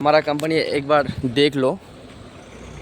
हमारा कंपनी एक बार देख लो।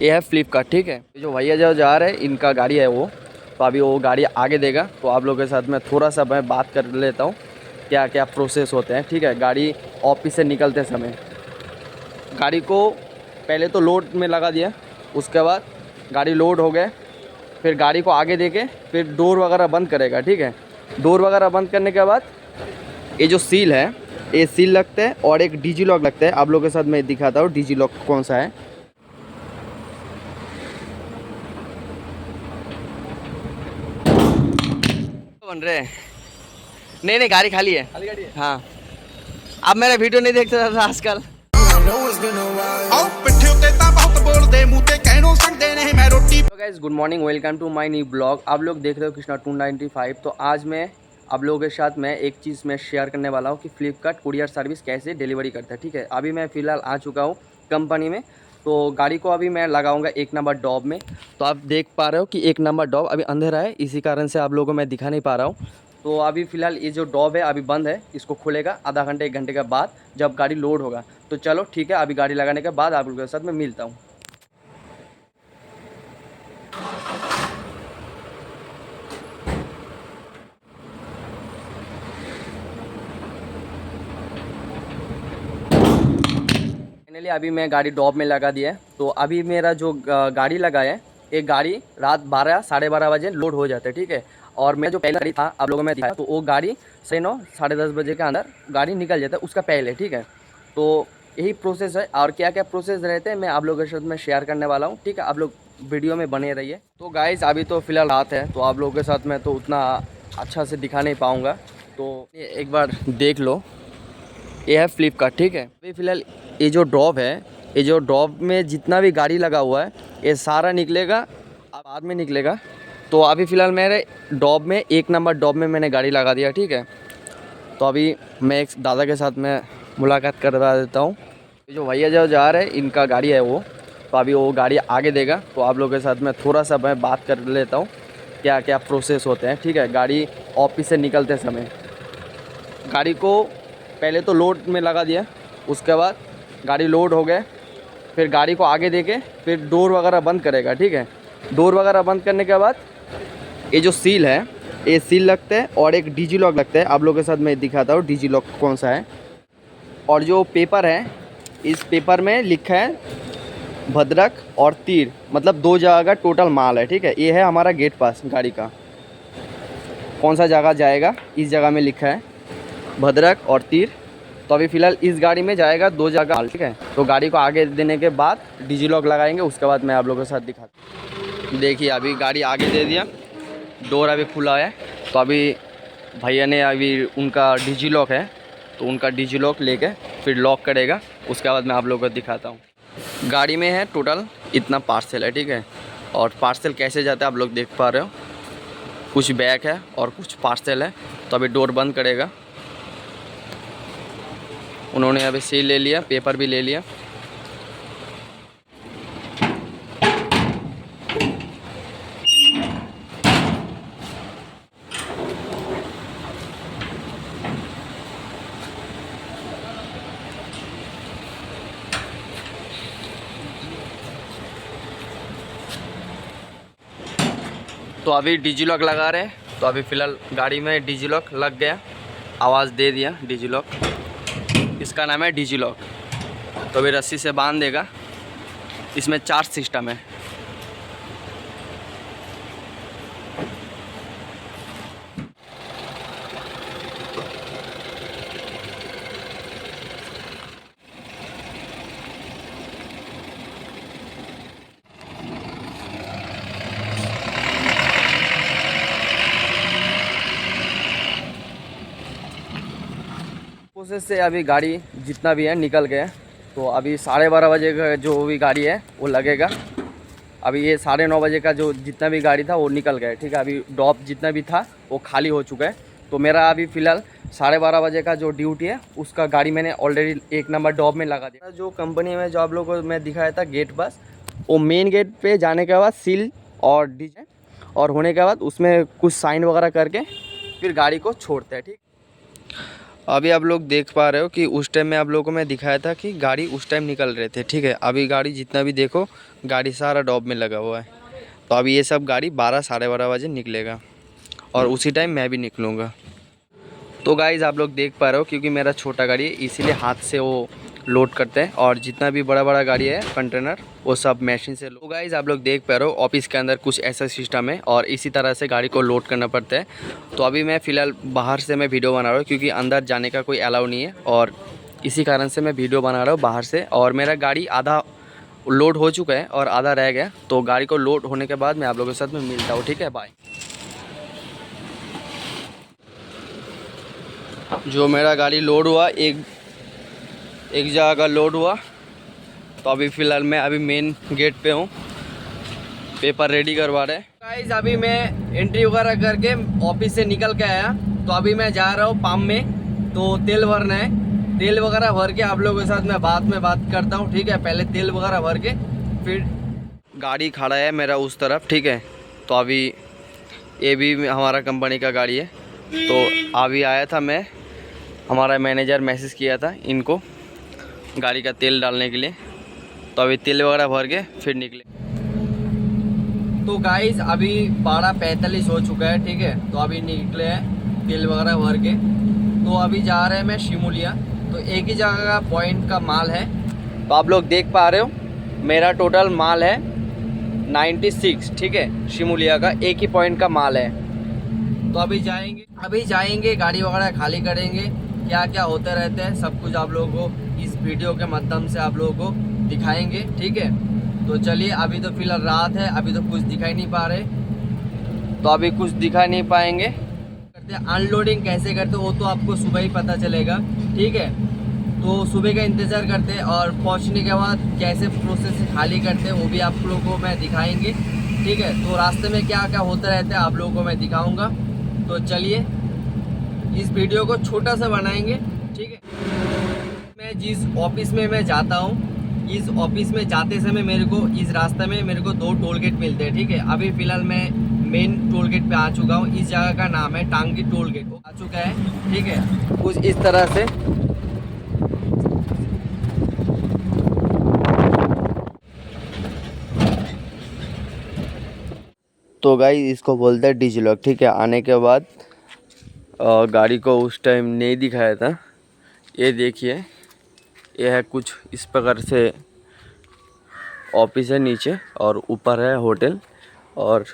ये है फ्लिपकार्ट, ठीक है। जो भैया जो जा रहे हैं इनका गाड़ी है वो, तो अभी वो गाड़ी आगे देगा। तो आप लोगों के साथ में थोड़ा सा मैं बात कर लेता हूँ क्या क्या प्रोसेस होते हैं, ठीक है। गाड़ी ऑफिस से निकलते समय गाड़ी को पहले तो लोड में लगा दिया, उसके बाद गाड़ी लोड हो गए, फिर गाड़ी को आगे देके फिर डोर वगैरह बंद करेगा, ठीक है। डोर वगैरह बंद करने के बाद ये जो सील है, ये सील लगता है और एक डिजी लॉक लगता है। आप लोगों के साथ मैं दिखाता हूँ डिजी लॉक कौन सा है। बन रहे हैं? नहीं, गाड़ी खाली है। खाली गाड़ी है? हाँ। आप मेरा वीडियो नहीं देखते था आजकल? Guys good morning, welcome to my new blog. आप लोग देख रहे हो कृष्णा 295। तो आज मैं आप लोगों के साथ में एक चीज़ मैं शेयर करने वाला हूँ कि फ्लिपकार्ट कुरियर सर्विस कैसे डिलीवरी करता है, ठीक है। अभी मैं फ़िलहाल आ चुका हूँ कंपनी में। तो गाड़ी को अभी मैं लगाऊंगा 1 नंबर डॉब में। तो आप देख पा रहे हो कि 1 नंबर डॉब अभी अंधेरा है, इसी कारण से आप लोगों को मैं दिखा नहीं पा रहा हूँ। तो अभी फ़िलहाल ये जो डॉब है अभी बंद है, इसको खुलेगा आधा घंटे 1 घंटे के बाद जब गाड़ी लोड होगा। तो चलो ठीक है, अभी गाड़ी लगाने के बाद आप लोगों के साथ मैं मिलता हूँ। फाइनली अभी मैं गाड़ी डॉब में लगा दिया है। तो अभी मेरा जो गाड़ी लगा है, एक गाड़ी रात 12 साढ़े 12 बजे लोड हो जाता है, ठीक है। और मैं जो पहले गाड़ी था आप लोगों में दिखाया, तो वो गाड़ी 9:30 साढ़े 10 बजे के अंदर गाड़ी निकल जाता है उसका पहले, ठीक है। तो यही प्रोसेस है, और क्या क्या प्रोसेस रहते हैं मैं आप लोगों के साथ में शेयर करने वाला हूँ, ठीक है। आप लोग वीडियो में बने रहिए। तो गाइस अभी तो फ़िलहाल रात है, तो आप लोगों के साथ में तो उतना अच्छा से दिखा नहीं पाऊँगा, तो एक बार देख लो। ये है फ्लिपकार्ट, ठीक है। अभी फ़िलहाल ये जो ड्रॉप है, ये जो ड्रॉप में जितना भी गाड़ी लगा हुआ है ये सारा निकलेगा, अब बाद में निकलेगा। तो अभी फ़िलहाल मेरे डॉब में 1 नंबर डॉब में मैंने गाड़ी लगा दिया, ठीक है। तो अभी मैं एक दादा के साथ में मुलाकात करवा देता हूँ। ये जो भैया जो जा रहे हैं इनका गाड़ी है वो, तो अभी वो गाड़ी आगे देगा। तो आप लोगों के साथ में थोड़ा सा मैं बात कर लेता हूँ क्या क्या प्रोसेस होते हैं, ठीक है। गाड़ी ऑफिस से निकलते समय गाड़ी को पहले तो लोड में लगा दिया, उसके बाद गाड़ी लोड हो गए, फिर गाड़ी को आगे देके फिर डोर वगैरह बंद करेगा, ठीक है। डोर वगैरह बंद करने के बाद ये जो सील है, ये सील लगता है और एक डिजी लॉक लगता है। आप लोगों के साथ मैं दिखाता हूँ डिजी लॉक कौन सा है। और जो पेपर है, इस पेपर में लिखा है भद्रक और तीर, मतलब 2 जगह का टोटल माल है, ठीक है। ये है हमारा गेट पास गाड़ी का, कौन सा जगह जाएगा इस जगह में लिखा है भद्रक और तीर। तो अभी फ़िलहाल इस गाड़ी में जाएगा 2 जगह, ठीक है। तो गाड़ी को आगे देने के बाद डिजी लॉक लगाएंगे, उसके बाद मैं आप लोगों के साथ दिखाता हूँ। देखिए अभी गाड़ी आगे दे दिया, डोर अभी खुला है। तो अभी भैया ने अभी उनका डिजी लॉक है, तो उनका डिजी लॉक लेके फिर लॉक करेगा, उसके बाद मैं आप लोगों को दिखाता हूँ। गाड़ी में है टोटल इतना पार्सल है, ठीक है। और पार्सल कैसे जाता है आप लोग देख पा रहे हो, कुछ बैग है और कुछ पार्सल है। तो अभी डोर बंद करेगा, उन्होंने अभी सील ले लिया, पेपर भी ले लिया। तो अभी डिजी लॉक लगा रहे हैं। तो अभी फ़िलहाल गाड़ी में डिजी लॉक लग गया, आवाज़ दे दिया डिजी लॉक, इसका नाम है डिजी लॉक। तो अभी रस्सी से बांध देगा। इसमें 4 सिस्टम है। प्रोसेस से अभी गाड़ी जितना भी है निकल गए। तो अभी 12:30 बजे का जो भी गाड़ी है वो लगेगा। अभी ये 9:30 बजे का जो जितना भी गाड़ी था वो निकल गया, ठीक है। अभी डॉप जितना भी था वो खाली हो चुका है। तो मेरा अभी फ़िलहाल 12:30 बजे का जो ड्यूटी है उसका गाड़ी मैंने ऑलरेडी 1 नंबर डॉप में लगा दिया। जो कंपनी में जो आप लोगों को मैं दिखाया था गेट पास, वो मेन गेट पे जाने के बाद सील और डीजे और होने के बाद उसमें कुछ साइन वगैरह करके फिर गाड़ी को छोड़ते हैं, ठीक। अभी आप लोग देख पा रहे हो कि उस टाइम में आप लोगों को मैं दिखाया था कि गाड़ी उस टाइम निकल रहे थे, ठीक है। अभी गाड़ी जितना भी देखो, गाड़ी सारा डॉब में लगा हुआ है। तो अभी ये सब गाड़ी 12 साढ़े 12 बजे निकलेगा और उसी टाइम मैं भी निकलूँगा। तो गाइज़ आप लोग देख पा रहे हो, क्योंकि मेरा छोटा गाड़ी है इसीलिए हाथ से वो लोड करते हैं, और जितना भी बड़ा बड़ा गाड़ी है कंटेनर वो सब मशीन से। तो गाइज़ आप लोग देख पा रहे हो ऑफिस के अंदर कुछ ऐसा सिस्टम है और इसी तरह से गाड़ी को लोड करना पड़ता है। तो अभी मैं फ़िलहाल बाहर से मैं वीडियो बना रहा हूँ, क्योंकि अंदर जाने का कोई अलाउ नहीं है, और इसी कारण से मैं वीडियो बना रहा हूँ बाहर से। और मेरा गाड़ी आधा लोड हो चुका है और आधा रह गया, तो गाड़ी को लोड होने के बाद मैं आप लोगों के साथ में मिलता हूँ, ठीक है। बाय। जो मेरा गाड़ी लोड हुआ, एक जगह का लोड हुआ, तो अभी फ़िलहाल मैं अभी मेन गेट पे हूँ, पेपर रेडी करवा रहे। गाइस अभी मैं एंट्री वगैरह करके ऑफिस से निकल के आया, तो अभी मैं जा रहा हूँ पंप में, तो तेल भरना है। तेल वगैरह भर के आप लोगों के साथ मैं बाद में बात करता हूँ, ठीक है। पहले तेल वगैरह भर के फिर गाड़ी खड़ा है मेरा उस तरफ, ठीक है। तो अभी ये भी हमारा कंपनी का गाड़ी है। तो अभी आया था मैं, हमारा मैनेजर मैसेज किया था इनको गाड़ी का तेल डालने के लिए, तो अभी तेल वगैरह भर के फिर निकले। तो गाइस अभी 12:45 हो चुका है, ठीक है। तो अभी निकले हैं तेल वगैरह भर के, तो अभी जा रहे हैं मैं शिमूलिया। तो एक ही जगह का पॉइंट का माल है, तो आप लोग देख पा रहे हो मेरा टोटल माल है 96, ठीक है। शिमूलिया का एक ही पॉइंट का माल है। तो अभी जाएंगे गाड़ी वगैरह खाली करेंगे, क्या क्या होते रहते हैं सब कुछ आप लोगों को इस वीडियो के माध्यम से आप लोगों को दिखाएंगे, ठीक है। तो चलिए, अभी तो फिलहाल रात है, अभी तो कुछ दिखाई नहीं पा रहे, तो अभी कुछ दिखा नहीं पाएंगे। करते अनलोडिंग कैसे करते वो तो आपको सुबह ही पता चलेगा, ठीक है। तो सुबह का इंतज़ार करते हैं, और पहुंचने के बाद कैसे प्रोसेस से खाली करते हैं वो भी आप लोगों को मैं दिखाएंगे, ठीक है। तो रास्ते में क्या क्या होता रहता है आप लोगों को मैं दिखाऊंगा। तो चलिए इस वीडियो को छोटा सा बनाएंगे, ठीक है। मैं जिस ऑफिस में मैं जाता हूँ, इस ऑफिस में जाते समय मेरे को इस रास्ते में मेरे को 2 टोल गेट मिलते हैं, ठीक है। अभी फ़िलहाल मैं मेन टोल गेट पे आ चुका हूँ। इस जगह का नाम है टांगी टोल गेट, आ चुका है, ठीक है। कुछ इस तरह से तो गाइस इसको बोलते हैं डिजी लॉक, ठीक है। आने के बाद गाड़ी को उस टाइम नहीं दिखाया था, ये देखिए, ये है कुछ इस प्रकार से ऑफिस है नीचे, और ऊपर है होटल, और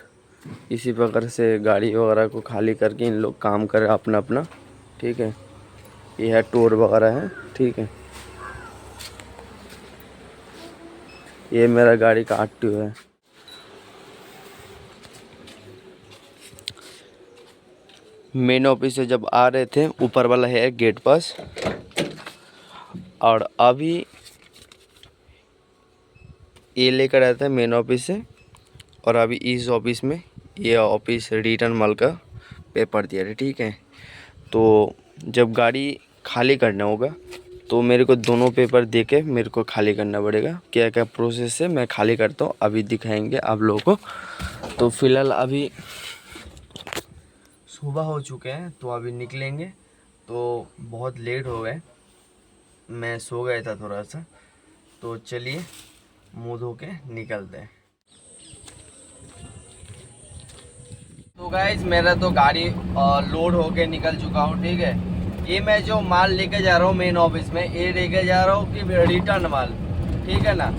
इसी प्रकार से गाड़ी वगैरह को खाली करके इन लोग काम करें अपना अपना, ठीक है। ये है टोर वगैरह है, ठीक है। ये मेरा गाड़ी का आरटीओ है। मेन ऑफिस से जब आ रहे थे, ऊपर वाला है गेट पास, और अभी ये लेकर आया था मेन ऑफिस से, और अभी इस ऑफिस में ये ऑफिस रिटर्न माल का पेपर दिया है, ठीक है। तो जब गाड़ी खाली करना होगा तो मेरे को दोनों पेपर दे के मेरे को खाली करना पड़ेगा। क्या क्या प्रोसेस से मैं खाली करता हूँ अभी दिखाएंगे आप लोगों को। तो फिलहाल अभी सुबह हो चुके हैं, तो अभी निकलेंगे। तो बहुत लेट हो गए, मैं सो गया था थोड़ा सा। तो चलिए मुँह धो के निकलते हैं। तो गाइज मेरा तो गाड़ी लोड होके निकल चुका हूँ, ठीक है। ये मैं जो माल लेके जा रहा हूँ मेन ऑफिस में, ये लेके जा रहा हूँ कि रिटर्न माल, ठीक है ना।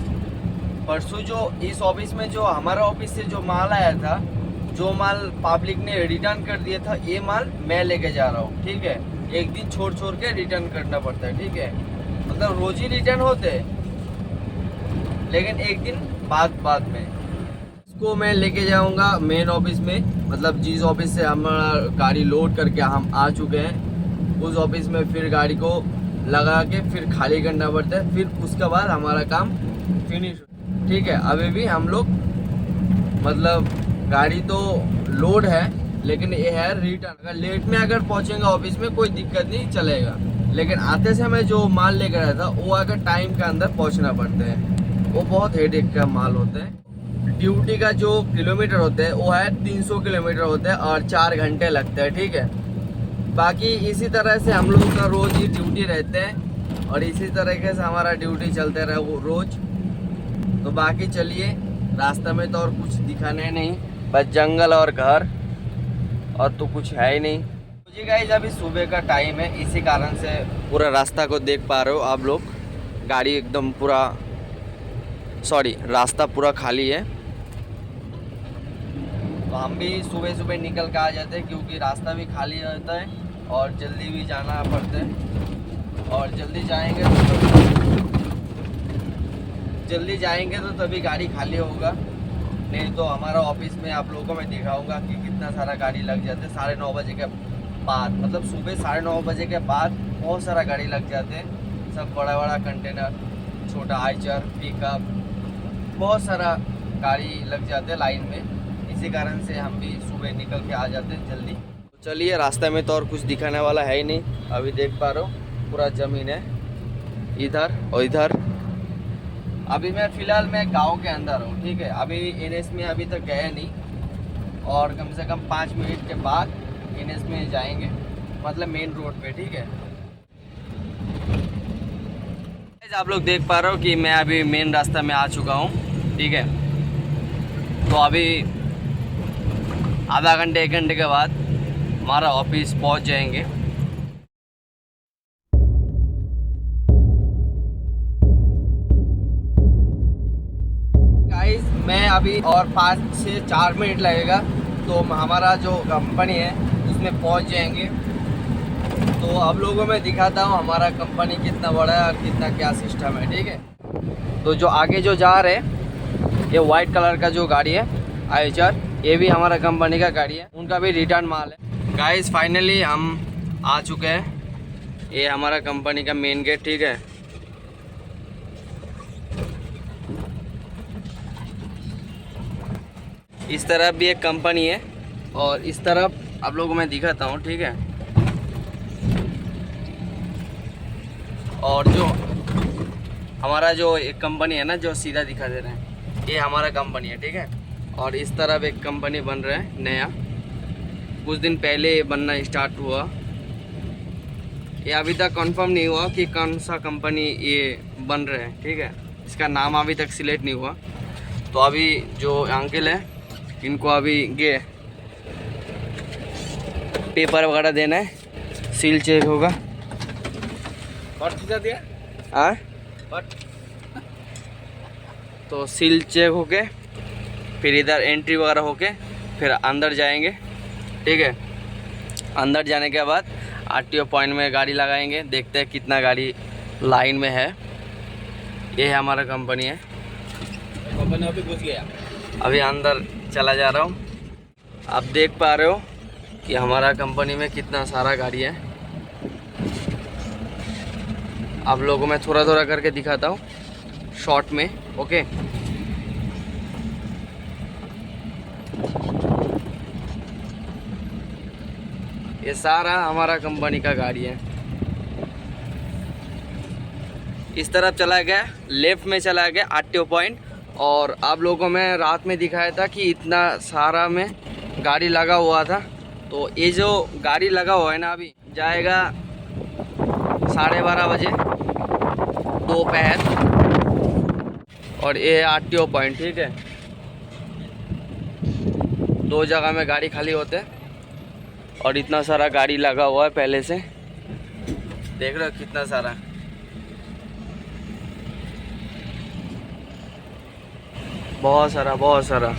परसों जो इस ऑफिस में जो हमारा ऑफिस से जो माल आया था, जो माल पब्लिक ने रिटर्न कर दिया था, ये माल मैं लेके जा रहा हूँ, ठीक है। एक दिन छोड़ छोड़ के रिटर्न करना पड़ता है, ठीक है। मतलब रोज ही रिटर्न होते हैं, लेकिन एक दिन बाद में इसको मैं लेके जाऊंगा मेन ऑफिस में। मतलब जिस ऑफिस से हमारा गाड़ी लोड करके हम आ चुके हैं, उस ऑफिस में फिर गाड़ी को लगा के फिर खाली करना पड़ता है, फिर उसके बाद हमारा काम फिनिश, ठीक है। अभी भी हम लोग मतलब गाड़ी तो लोड है, लेकिन ये है रिटर्न। अगर लेट में अगर पहुंचेंगे ऑफिस में कोई दिक्कत नहीं चलेगा, लेकिन आते समय जो माल लेकर आया था वो अगर टाइम के अंदर पहुंचना पड़ता है, वो बहुत हेडेक का माल होता है। ड्यूटी का जो किलोमीटर होते हैं वो है 300 किलोमीटर होते हैं, और 4 घंटे लगते हैं, ठीक है। बाकी इसी तरह से हम लोग का रोज़ ही ड्यूटी रहते हैं और इसी तरीके से हमारा ड्यूटी चलते रहे वो रोज़। तो बाकी चलिए, रास्ते में तो और कुछ दिखाने नहीं, बस जंगल और घर, और तो कुछ है ही नहीं। मुझे गाइस अभी सुबह का टाइम है, इसी कारण से पूरा रास्ता को देख पा रहे हो आप लोग। गाड़ी एकदम पूरा, सॉरी, रास्ता पूरा खाली है। तो हम भी सुबह सुबह निकल के आ जाते हैं क्योंकि रास्ता भी खाली रहता है और जल्दी भी जाना पड़ता है। और जल्दी जाएंगे तो तभी गाड़ी खाली होगा, नहीं तो हमारा ऑफिस में आप लोगों को मैं दिखाऊंगा कि कितना सारा गाड़ी लग जाते हैं 9:30 बजे के बाद। मतलब सुबह 9:30 बजे के बाद बहुत सारा गाड़ी लग जाते हैं, सब बड़ा बड़ा कंटेनर, छोटा आइचर, पिकअप, बहुत सारा गाड़ी लग जाते हैं लाइन में। इसी कारण से हम भी सुबह निकल के आ जाते हैं जल्दी। तो चलिए, रास्ते में तो और कुछ दिखाने वाला है ही नहीं। अभी देख पा रहे हो पूरा ज़मीन है इधर और इधर। अभी मैं फ़िलहाल गांव के अंदर हूँ, ठीक है। अभी एनएच में अभी तक गए नहीं और कम से कम 5 मिनट के बाद एनएच में जाएंगे, मतलब मेन रोड पे, ठीक है। आप लोग देख पा रहे हो कि मैं अभी मेन रास्ता में आ चुका हूँ, ठीक है। तो अभी आधा घंटे 1 घंटे के बाद हमारा ऑफिस पहुँच जाएंगे। गाइस मैं अभी और 5 से 4 मिनट लगेगा तो हमारा जो कंपनी है उसमें पहुंच जाएंगे। तो आप लोगों में दिखाता हूं हमारा कंपनी कितना बड़ा है और कितना क्या सिस्टम है, ठीक है। तो जो आगे जो जा रहे हैं ये वाइट कलर का जो गाड़ी है आइचर, ये भी हमारा कंपनी का गाड़ी है, उनका भी रिटर्न माल है। गाइस फाइनली हम आ चुके हैं, ये हमारा कंपनी का मेन गेट, ठीक है। इस तरफ भी एक कंपनी है और इस तरफ आप लोगों को मैं दिखाता हूँ, ठीक है। और जो हमारा जो एक कंपनी है ना, जो सीधा दिखा दे रहे हैं, ये हमारा कंपनी है, ठीक है। और इस तरफ एक कंपनी बन रहा है नया, कुछ दिन पहले बनना स्टार्ट हुआ। ये अभी तक कंफर्म नहीं हुआ कि कौन सा कंपनी ये बन रहा है, ठीक है। इसका नाम अभी तक सिलेक्ट नहीं हुआ। तो अभी जो अंकल है इनको अभी ये पेपर वगैरह देना है, सील चेक होगा। दिया तो सील चेक होके फिर इधर एंट्री वगैरह होके फिर अंदर जाएंगे, ठीक है। अंदर जाने के बाद आरटीओ पॉइंट में गाड़ी लगाएंगे, देखते हैं कितना गाड़ी लाइन में है। ये है हमारा कंपनी है। कंपनी अभी घुस गया, अभी अंदर चला जा रहा हूँ। आप देख पा रहे हो कि हमारा कंपनी में कितना सारा गाड़ी है। आप लोगों को मैं थोड़ा थोड़ा करके दिखाता हूँ शॉर्ट में, ओके। ये सारा हमारा कंपनी का गाड़ी है। इस तरफ चला गया, लेफ्ट में चला गया आरटीओ पॉइंट। और आप लोगों को मैं रात में दिखाया था कि इतना सारा में गाड़ी लगा हुआ था। तो ये जो गाड़ी लगा हुआ है ना, अभी जाएगा 12:30 बजे दोपहर। और ये आरटीओ पॉइंट, ठीक है। 2 जगह में गाड़ी खाली होते हैं और इतना सारा गाड़ी लगा हुआ है पहले से, देख रहे हो कितना सारा। बहुत सारा।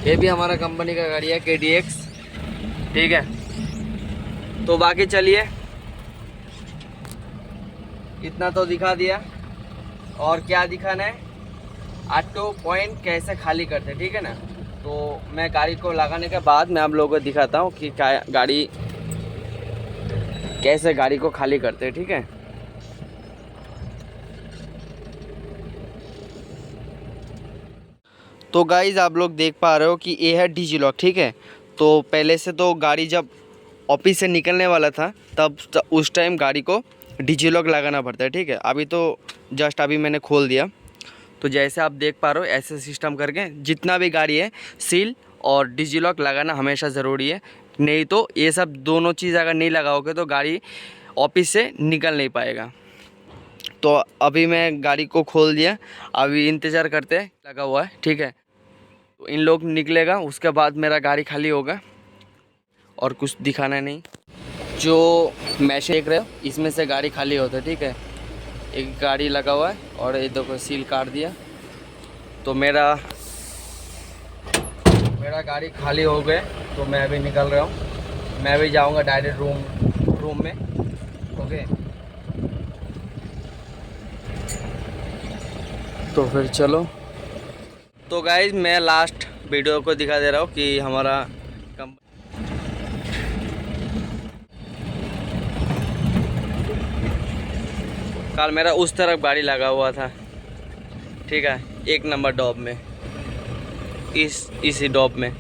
ये भी हमारा कंपनी का गाड़ी है KDX, ठीक है। तो बाकी चलिए, इतना तो दिखा दिया, और क्या दिखाना है, आरटीओ पॉइंट कैसे खाली करते हैं, ठीक है ना। तो मैं गाड़ी को लगाने के बाद मैं आप लोगों को दिखाता हूँ कि क्या गाड़ी कैसे गाड़ी को खाली करते हैं, ठीक है। तो गाइज़ आप लोग देख पा रहे हो कि ये है डीजी लॉक, ठीक है। तो पहले से तो गाड़ी जब ऑफिस से निकलने वाला था तब उस टाइम गाड़ी को डीजी लॉक लगाना पड़ता है, ठीक है। अभी तो जस्ट अभी मैंने खोल दिया। तो जैसे आप देख पा रहे हो ऐसे सिस्टम करके जितना भी गाड़ी है सील और डीजी लॉक लगाना हमेशा ज़रूरी है, नहीं तो ये सब दोनों चीज़ अगर नहीं लगाओगे तो गाड़ी ऑफिस से निकल नहीं पाएगा। तो अभी मैं गाड़ी को खोल दिया, अभी इंतज़ार करते हैं, लगा हुआ है, ठीक है। तो इन लोग निकलेगा, उसके बाद मेरा गाड़ी खाली होगा और कुछ दिखाना नहीं। जो मैश देख रहे हो इसमें से गाड़ी खाली होता है, ठीक है। एक गाड़ी लगा हुआ है और ये देखो सील काट दिया। तो मेरा गाड़ी खाली हो गए, तो मैं अभी निकल रहा हूँ। मैं भी जाऊँगा डायरेक्ट रूम में, ओके। तो फिर चलो। तो गाइज मैं लास्ट वीडियो को दिखा दे रहा हूँ कि हमारा कल मेरा उस तरफ गाड़ी लगा हुआ था, ठीक है, 1 नंबर डॉब में, इसी डॉब में। कल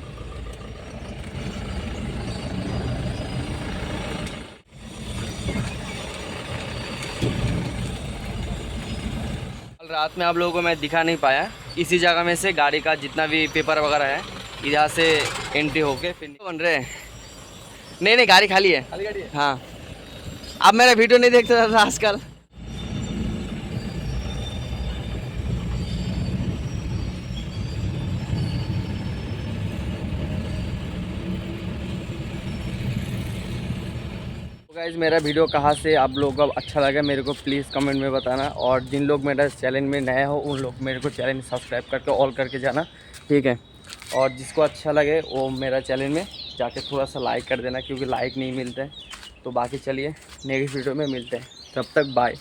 रात में आप लोगों को मैं दिखा नहीं पाया, इसी जगह में से गाड़ी का जितना भी पेपर वगैरह है इधर से एंट्री होके फिर बन रहे हैं। नहीं गाड़ी खाली है, खाली गाड़ी है। हाँ, आप मेरा वीडियो नहीं देखते था आजकल। गाइज मेरा वीडियो कहाँ से आप लोगों को अच्छा लगा मेरे को प्लीज़ कमेंट में बताना। और जिन लोग मेरा चैनल में नए हो उन लोग मेरे को चैनल सब्सक्राइब करके ऑल करके जाना, ठीक है। और जिसको अच्छा लगे वो मेरा चैनल में जाके थोड़ा सा लाइक कर देना, क्योंकि लाइक नहीं मिलते हैं। तो बाकी चलिए नेक्स्ट वीडियो में मिलते हैं, तब तक बाय।